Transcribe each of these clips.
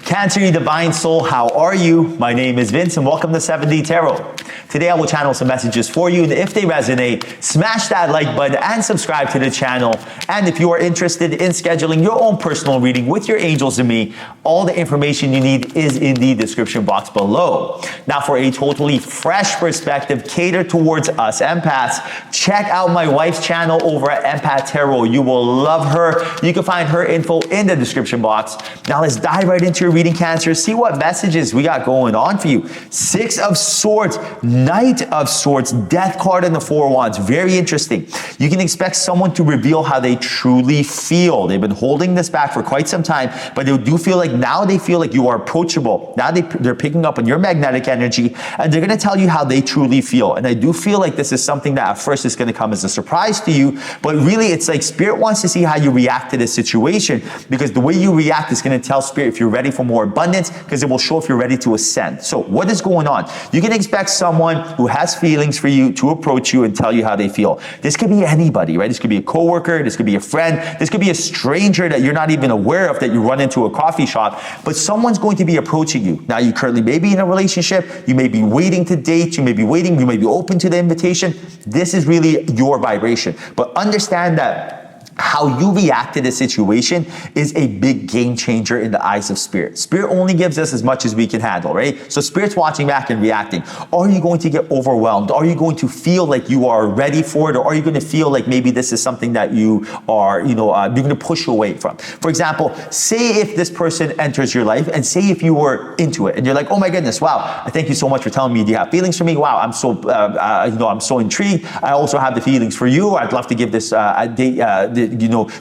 Cancer, you divine soul, how are you? My name is Vince and welcome to 7D Tarot. Today I will channel some messages for you, and if they resonate, smash that like button and subscribe to the channel. And if you are interested in scheduling your own personal reading with your angels and me, all the information you need is in the description box below. Now, for a totally fresh perspective catered towards us empaths, check out my wife's channel over at Empath Tarot. You will love her. You can find her info in the description box. Now let's dive right into your reading, Cancer. See what messages we got going on for you. Six of Swords, Knight of Swords, Death card, and the Four of Wands. Very interesting. You can expect someone to reveal how they truly feel. They've been holding this back for quite some time, but they do feel like now they feel like you are approachable. Now they're picking up on your magnetic energy, and they're going to tell you how they truly feel. And I do feel like this is something that at first is going to come as a surprise to you, but really it's like Spirit wants to see how you react to this situation, because the way you react is going to tell Spirit if you're ready for more abundance, because it will show if you're ready to ascend. So what is going on? You can expect someone who has feelings for you to approach you and tell you how they feel. This could be anybody, right? This could be a coworker, this could be a friend, this could be a stranger that you're not even aware of, that you run into a coffee shop, but someone's going to be approaching you. Now, you currently may be in a relationship, you may be waiting to date, you may be open to the invitation. This is really your vibration. But understand that how you react to the situation is a big game changer in the eyes of Spirit. Spirit only gives us as much as we can handle, right? So Spirit's watching back and reacting. Are you going to get overwhelmed? Are you going to feel like you are ready for it? Or are you going to feel like maybe this is something that you are, you're going to push away from? For example, say if this person enters your life, and say if you were into it and you're like, oh my goodness, wow, thank you so much for telling me, do you have feelings for me? Wow, I'm so, I'm so intrigued. I also have the feelings for you. I'd love to give this a date,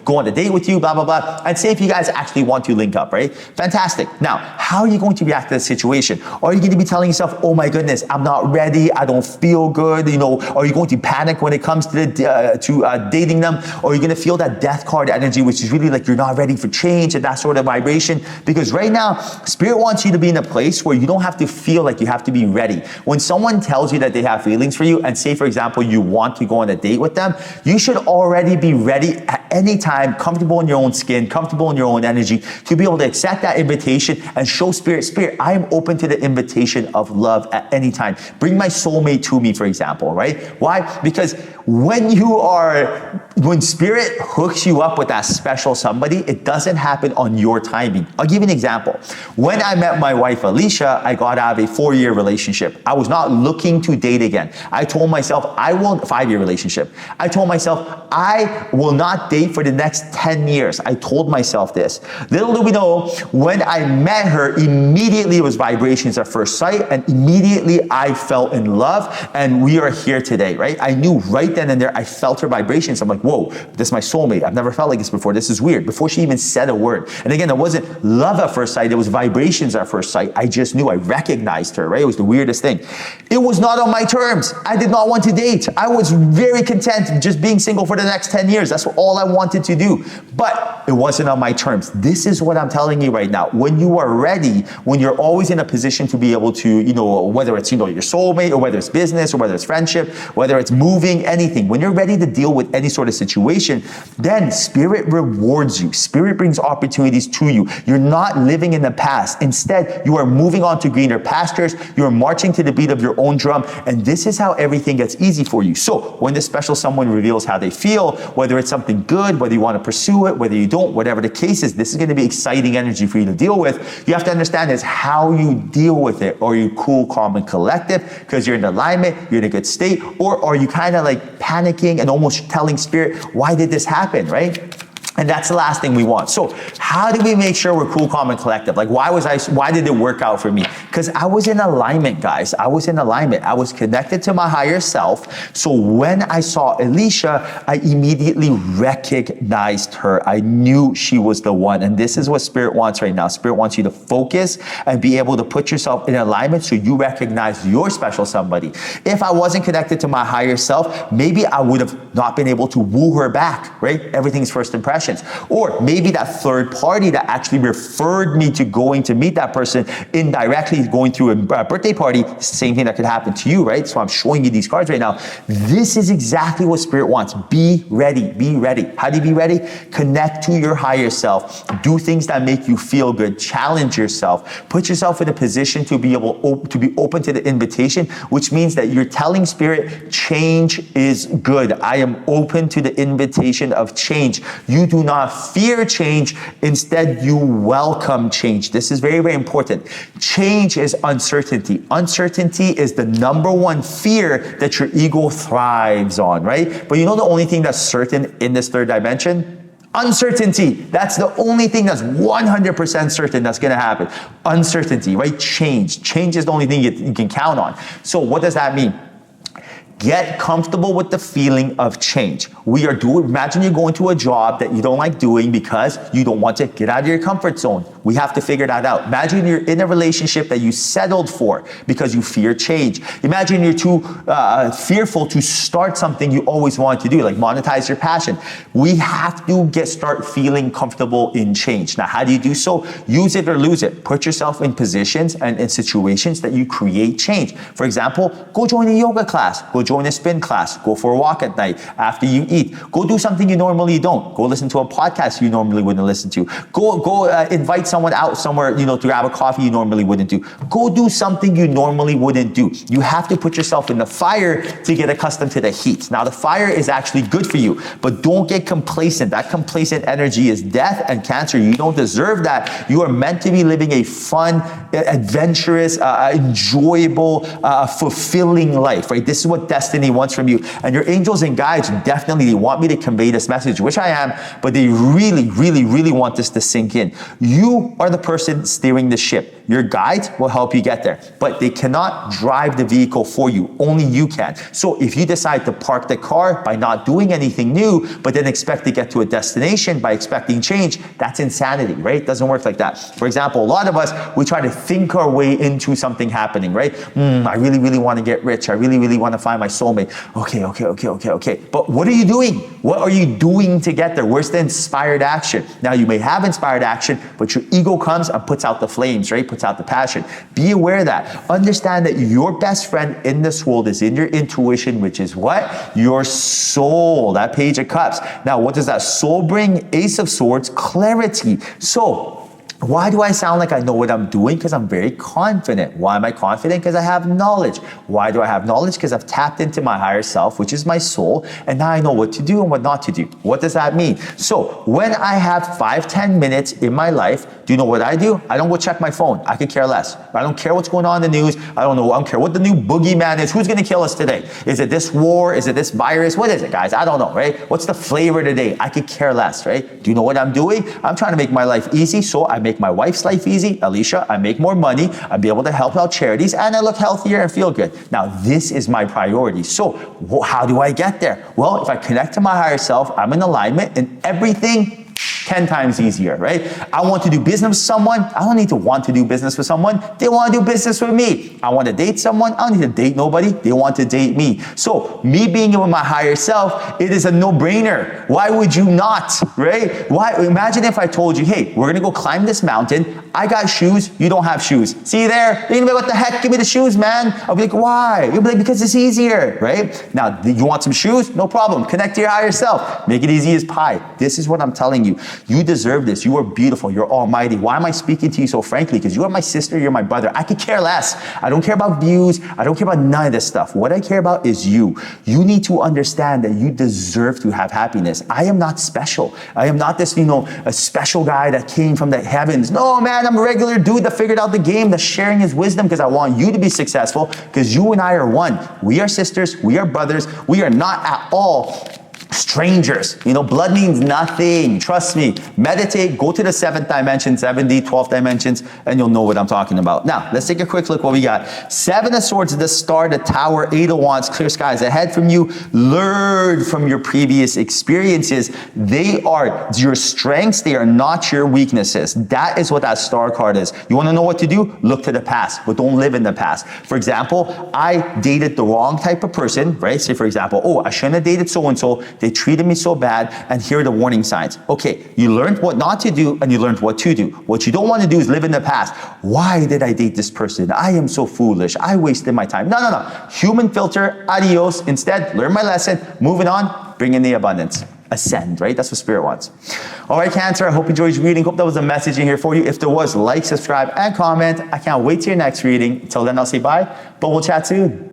go on a date with you, blah, blah, blah. And say if you guys actually want to link up, right? Fantastic. Now, how are you going to react to the situation? Are you going to be telling yourself, oh my goodness, I'm not ready, I don't feel good, Are you going to panic when it comes to dating them? Or are you going to feel that death card energy, which is really like you're not ready for change and that sort of vibration? Because right now, Spirit wants you to be in a place where you don't have to feel like you have to be ready. When someone tells you that they have feelings for you, and say, for example, you want to go on a date with them, you should already be ready at any time, comfortable in your own skin, comfortable in your own energy, to be able to accept that invitation and show Spirit, I am open to the invitation of love at any time. Bring my soulmate to me, for example, right? Why? Because when Spirit hooks you up with that special somebody, it doesn't happen on your timing. I'll give you an example. When I met my wife, Alicia, I got out of a 4-year relationship. I was not looking to date again. I told myself, 5-year relationship. I told myself, I will not date for the next 10 years. I told myself this. Little do we know, when I met her, immediately it was vibrations at first sight, and immediately I fell in love, and we are here today, right? I knew right then and there, I felt her vibrations. I'm like, whoa, this is my soulmate. I've never felt like this before. This is weird. Before she even said a word. And again, it wasn't love at first sight. It was vibrations at first sight. I just knew. I recognized her, right? It was the weirdest thing. It was not on my terms. I did not want to date. I was very content just being single for the next 10 years. That's all I wanted to do. But it wasn't on my terms. This is what I'm telling you right now. When you are ready, when you're always in a position to be able to, whether it's, your soulmate, or whether it's business, or whether it's friendship, whether it's moving, anything, when you're ready to deal with any sort of situation, then Spirit rewards you. Spirit brings opportunities to you. You're not living in the past. Instead, you are moving on to greener pastures. You're marching to the beat of your own drum. And this is how everything gets easy for you. So when this special someone reveals how they feel, whether it's something good, whether you want to pursue it, whether you don't, whatever the case is, this is going to be exciting energy for you to deal with. You have to understand is how you deal with it. Are you cool, calm, and collective because you're in alignment, you're in a good state? Or are you kind of like panicking and almost telling Spirit, why did this happen, right? And that's the last thing we want. So how do we make sure we're cool, calm, and collective? Like, why did it work out for me? Because I was in alignment, guys. I was in alignment. I was connected to my higher self. So when I saw Alicia, I immediately recognized her. I knew she was the one. And this is what Spirit wants right now. Spirit wants you to focus and be able to put yourself in alignment so you recognize your special somebody. If I wasn't connected to my higher self, maybe I would have not been able to woo her back, right? Everything's first impression. sessions. Or maybe that third party that actually referred me to going to meet that person indirectly going through a birthday party, same thing that could happen to you, right? So I'm showing you these cards right now. This is exactly what Spirit wants. Be ready, be ready. How do you be ready? Connect to your higher self. Do things that make you feel good. Challenge yourself. Put yourself in a position to be able to be open to the invitation, which means that you're telling Spirit, change is good. I am open to the invitation of change. You do not fear change. Instead, you welcome change. This is very, very important. Change is uncertainty. Uncertainty is the number one fear that your ego thrives on, right? But you know the only thing that's certain in this third dimension? Uncertainty. That's the only thing that's 100% certain that's going to happen. Uncertainty, right? Change. Change is the only thing you can count on. So what does that mean? Get comfortable with the feeling of change. Imagine you're going to a job that you don't like doing because you don't want to get out of your comfort zone. We have to figure that out. Imagine you're in a relationship that you settled for because you fear change. Imagine you're too fearful to start something you always wanted to do, like monetize your passion. We have to start feeling comfortable in change. Now, how do you do so? Use it or lose it. Put yourself in positions and in situations that you create change. For example, go join a yoga class. Go join a spin class. Go for a walk at night after you eat. Go do something you normally don't. Go listen to a podcast you normally wouldn't listen to. Go invite someone out somewhere, to grab a coffee you normally wouldn't do. Go do something you normally wouldn't do. You have to put yourself in the fire to get accustomed to the heat. Now, the fire is actually good for you, but don't get complacent. That complacent energy is death and cancer. You don't deserve that. You are meant to be living a fun, adventurous, enjoyable, fulfilling life, right? This is what destiny wants from you. And your angels and guides definitely want me to convey this message, which I am, but they really, really, really want this to sink in. You are the person steering the ship. Your guides will help you get there, but they cannot drive the vehicle for you. Only you can. So if you decide to park the car by not doing anything new, but then expect to get to a destination by expecting change, that's insanity, right? It doesn't work like that. For example, a lot of us, we try to think our way into something happening, right? I really, really want to get rich. I really, really want to find my soulmate. Okay. But what are you doing? What are you doing to get there? Where's the inspired action? Now, you may have inspired action, but your ego comes and puts out the flames, right? Puts out the passion. Be aware of that. Understand that your best friend in this world is in your intuition, which is what? Your soul. That Page of Cups. Now, what does that soul bring? Ace of Swords, clarity. So, why do I sound like I know what I'm doing? Because I'm very confident. Why am I confident? Because I have knowledge. Why do I have knowledge? Because I've tapped into my higher self, which is my soul, and now I know what to do and what not to do. What does that mean? So when I have 5-10 minutes in my life, do you know what I do? I don't go check my phone. I could care less. I don't care what's going on in the news. I don't care what the new boogeyman is. Who's going to kill us today? Is it this war? Is it this virus? What is it, guys? I don't know, right? What's the flavor today? I could care less, right? Do you know what I'm doing? I'm trying to make my life easy, so I make my wife's life easy. Alicia, I make more money. I'll be able to help out charities, and I look healthier and feel good. Now, this is my priority. So how do I get there? Well, if I connect to my higher self, I'm in alignment, and everything 10 times easier, right? I want to do business with someone. I don't need to want to do business with someone. They want to do business with me. I want to date someone. I don't need to date nobody. They want to date me. So me being with my higher self, it is a no-brainer. Why would you not, right? Why? Imagine if I told you, hey, we're going to go climb this mountain. I got shoes. You don't have shoes. See you there? You're going to be like, what the heck? Give me the shoes, man. I'll be like, why? You'll be like, because it's easier, right? Now, you want some shoes? No problem. Connect to your higher self. Make it easy as pie. This is what I'm telling you. You deserve this. You are beautiful. You're almighty. Why am I speaking to you so frankly? Because you are my sister. You're my brother. I could care less. I don't care about views. I don't care about none of this stuff. What I care about is you. You need to understand that you deserve to have happiness. I am not special. I am not this, a special guy that came from the heavens. No, man, I'm a regular dude that figured out the game, that's sharing his wisdom because I want you to be successful, because you and I are one. We are sisters. We are brothers. We are not at all strangers. Blood means nothing. Trust me. Meditate, go to the 7th dimension, 7D, 12th dimensions, and you'll know what I'm talking about. Now, let's take a quick look what we got. 7 of Swords, the Star, the Tower, 8 of Wands, clear skies ahead from you. Learn from your previous experiences. They are your strengths. They are not your weaknesses. That is what that Star card is. You want to know what to do? Look to the past, but don't live in the past. For example, I dated the wrong type of person, right? Say, for example, I shouldn't have dated so-and-so They treated me so bad, and here are the warning signs. Okay, you learned what not to do and you learned what to do. What you don't want to do is live in the past. Why did I date this person? I am so foolish. I wasted my time. No, no, no. Human filter, adios. Instead, learn my lesson, moving on, bring in the abundance. Ascend, right? That's what Spirit wants. All right, Cancer, I hope you enjoyed your reading. Hope that was a message in here for you. If there was, like, subscribe, and comment. I can't wait till your next reading. Until then, I'll say bye, but we'll chat soon.